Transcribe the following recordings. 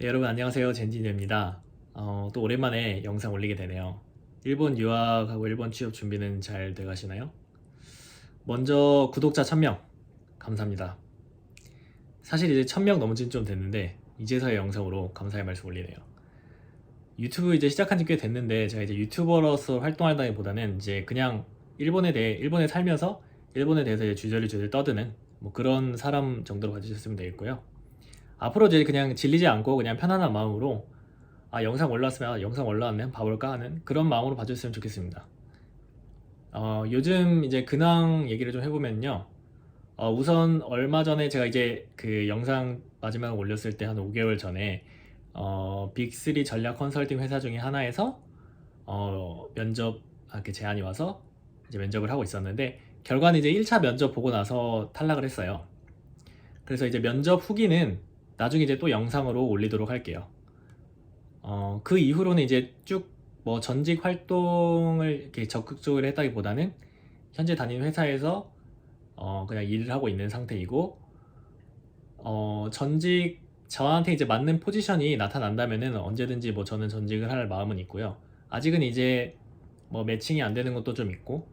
네, 여러분 안녕하세요. 젠지입니다. 또 오랜만에 영상 올리게 되네요. 일본 유학하고 일본 취업 준비는 잘 돼가시나요? 먼저 구독자 1000명 감사합니다. 사실 이제 1000명 넘은 지좀 됐는데 이제서야 영상으로 감사의 말씀 올리네요. 유튜브 이제 시작한 지 꽤 됐는데 제가 이제 유튜버로서 활동하다기보다는 이제 그냥 일본에 살면서 일본에 대해서 이제 주저리 떠드는 뭐 그런 사람 정도로 봐주셨으면 되겠고요. 앞으로 이제 그냥 질리지 않고 그냥 편안한 마음으로 영상 올라왔으면 영상 올라왔네 한번 봐볼까 하는 그런 마음으로 봐주셨으면 좋겠습니다. 요즘 이제 근황 얘기를 좀 해보면요. 우선 얼마 전에 제가 이제 그 영상 마지막 올렸을 때 한 5개월 전에 빅3 전략 컨설팅 회사 중에 하나에서 면접 이렇게 제안이 와서 이제 면접을 하고 있었는데 결과는 이제 1차 면접 보고 나서 탈락을 했어요. 그래서 이제 면접 후기는 나중에 이제 또 영상으로 올리도록 할게요. 그 이후로는 이제 쭉 뭐 전직 활동을 이렇게 적극적으로 했다기보다는 현재 다니는 회사에서 그냥 일을 하고 있는 상태이고, 전직 저한테 이제 맞는 포지션이 나타난다면은 언제든지 뭐 저는 전직을 할 마음은 있고요. 아직은 이제 뭐 매칭이 안 되는 것도 좀 있고,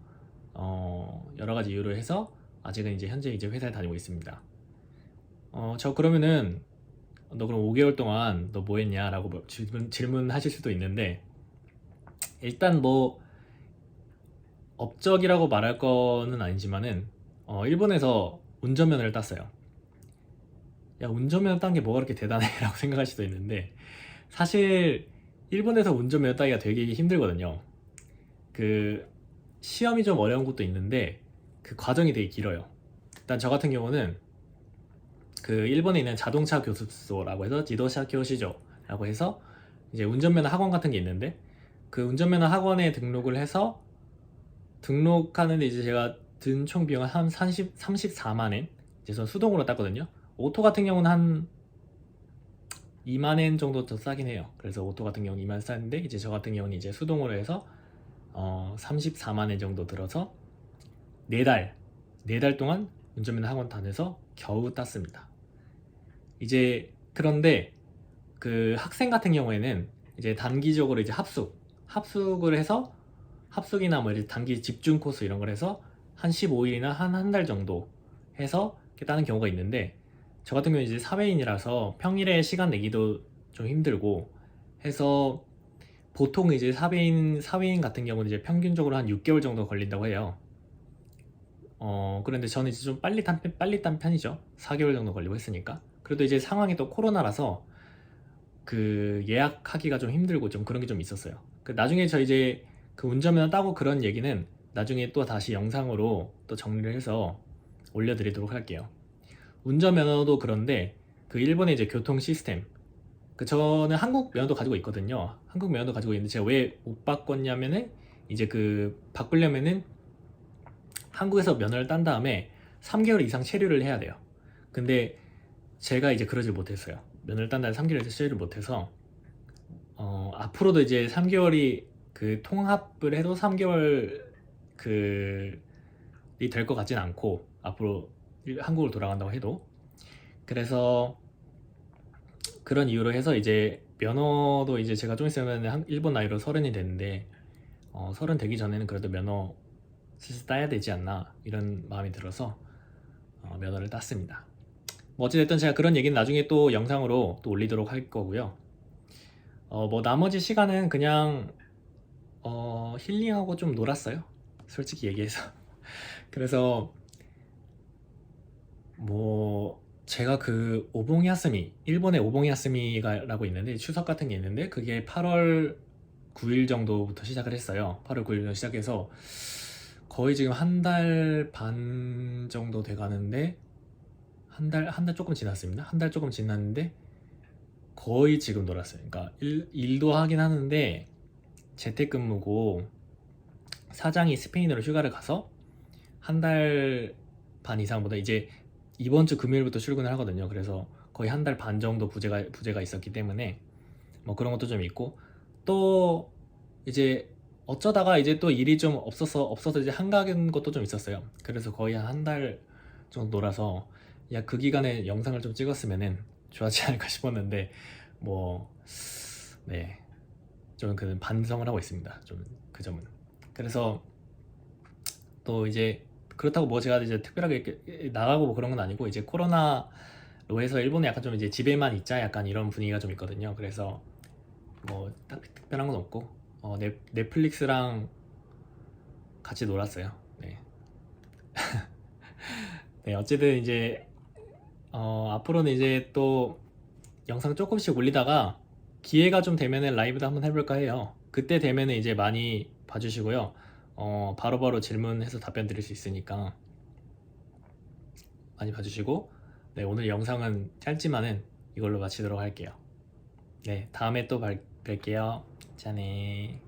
여러 가지 이유로 해서 아직은 이제 현재 이제 회사에 다니고 있습니다. 저 그러면은 너 그럼 5개월 동안 너 뭐 했냐? 라고 뭐 질문하실 수도 있는데, 일단 뭐 업적이라고 말할 거는 아니지만은 일본에서 운전면허를 땄어요. 야, 운전면허 딴 게 뭐가 그렇게 대단해? 라고 생각할 수도 있는데, 사실 일본에서 운전면허 따기가 되게 힘들거든요. 그 시험이 좀 어려운 것도 있는데 그 과정이 되게 길어요. 일단 저 같은 경우는 그 일본에 있는 자동차 교습소라고 해서 지도샤 교시조라고 해서 이제 운전면허 학원 같은 게 있는데, 그 운전면허 학원에 등록을 해서 등록하는데 이제 제가 든 총 비용은 한 34만 엔, 이제 전 수동으로 땄거든요. 오토 같은 경우는 한 2만 엔 정도 더 싸긴 해요. 그래서 오토 같은 경우는 2만 싼데 이제 저 같은 경우는 이제 수동으로 해서 34만 엔 정도 들어서 4달 동안 운전면허 학원 다녀서 겨우 땄습니다. 이제 그런데 그 학생 같은 경우에는 이제 단기적으로 이제 합숙을 해서 합숙이나 뭐 이제 단기 집중 코스 이런 걸 해서 한 15일이나 한 달 정도 해서 이렇게 따는 경우가 있는데, 저 같은 경우는 이제 사회인이라서 평일에 시간 내기도 좀 힘들고 해서 보통 이제 사회인 같은 경우는 이제 평균적으로 한 6개월 정도 걸린다고 해요. 그런데 저는 이제 좀 빨리 딴 편이죠. 4개월 정도 걸리고 했으니까. 그래도 이제 상황이 또 코로나라서 그 예약하기가 좀 힘들고 좀 그런 게 좀 있었어요. 그 나중에 저 이제 그 운전면허 따고 그런 얘기는 나중에 또 다시 영상으로 또 정리를 해서 올려드리도록 할게요. 운전면허도 그런데 그 일본의 이제 교통 시스템, 그 저는 한국 면허도 가지고 있거든요. 한국 면허도 가지고 있는데 제가 왜 못 바꿨냐면은 이제 그 바꾸려면은 한국에서 면허를 딴 다음에 3개월 이상 체류를 해야 돼요. 근데 제가 이제 그러질 못했어요. 면허를 딴 다음에 3개월 이상 체류를 못해서 앞으로도 이제 3개월이 그 통합을 해도 3개월 그이 될 것 같진 않고, 앞으로 한국으로 돌아간다고 해도. 그래서 그런 이유로 해서 이제 면허도 이제 제가 좀 있으면 일본 나이로 30이 됐는데 30 되기 전에는 그래도 면허 슬슬 따야 되지 않나 이런 마음이 들어서 면허를 땄습니다. 뭐 어찌됐든 제가 그런 얘기는 나중에 또 영상으로 또 올리도록 할 거고요. 뭐 나머지 시간은 그냥 힐링하고 좀 놀았어요. 솔직히 얘기해서. 그래서 뭐 제가 그 오봉야스미, 일본의 오봉야스미라고 있는데 추석 같은 게 있는데 그게 8월 9일 정도부터 시작을 했어요. 8월 9일 시작해서 거의 지금 한 달 반 정도 돼 가는데, 한 달 조금 지났습니다. 한 달 조금 지났는데 거의 지금 놀았어요. 그러니까 일도 하긴 하는데 재택근무고, 사장이 스페인으로 휴가를 가서 한 달 반 이상보다 이제 이번 주 금요일부터 출근을 하거든요. 그래서 거의 한 달 반 정도 부재가 있었기 때문에 뭐 그런 것도 좀 있고, 또 이제 어쩌다가 이제 또 일이 좀 없어서 이제 한가한 것도 좀 있었어요. 그래서 거의 한 달 정도 놀아서 야, 그 기간에 영상을 좀 찍었으면은 좋았지 않을까 싶었는데 뭐, 네, 좀 그 반성을 하고 있습니다. 좀 그 점은. 그래서 또 이제 그렇다고 뭐 제가 이제 특별하게 이렇게 나가고 뭐 그런 건 아니고 이제 코로나로 해서 일본에 약간 좀 이제 집에만 있자 약간 이런 분위기가 좀 있거든요. 그래서 뭐 딱 특별한 건 없고 넷플릭스랑 같이 놀았어요. 네. 네, 어쨌든 이제 앞으로는 이제 또 영상 조금씩 올리다가 기회가 좀 되면은 라이브도 한번 해볼까 해요. 그때 되면은 이제 많이 봐주시고요. 바로바로 질문해서 답변 드릴 수 있으니까 많이 봐주시고, 네, 오늘 영상은 짧지만은 이걸로 마치도록 할게요. 네, 다음에 또 뵐게요. 짠해.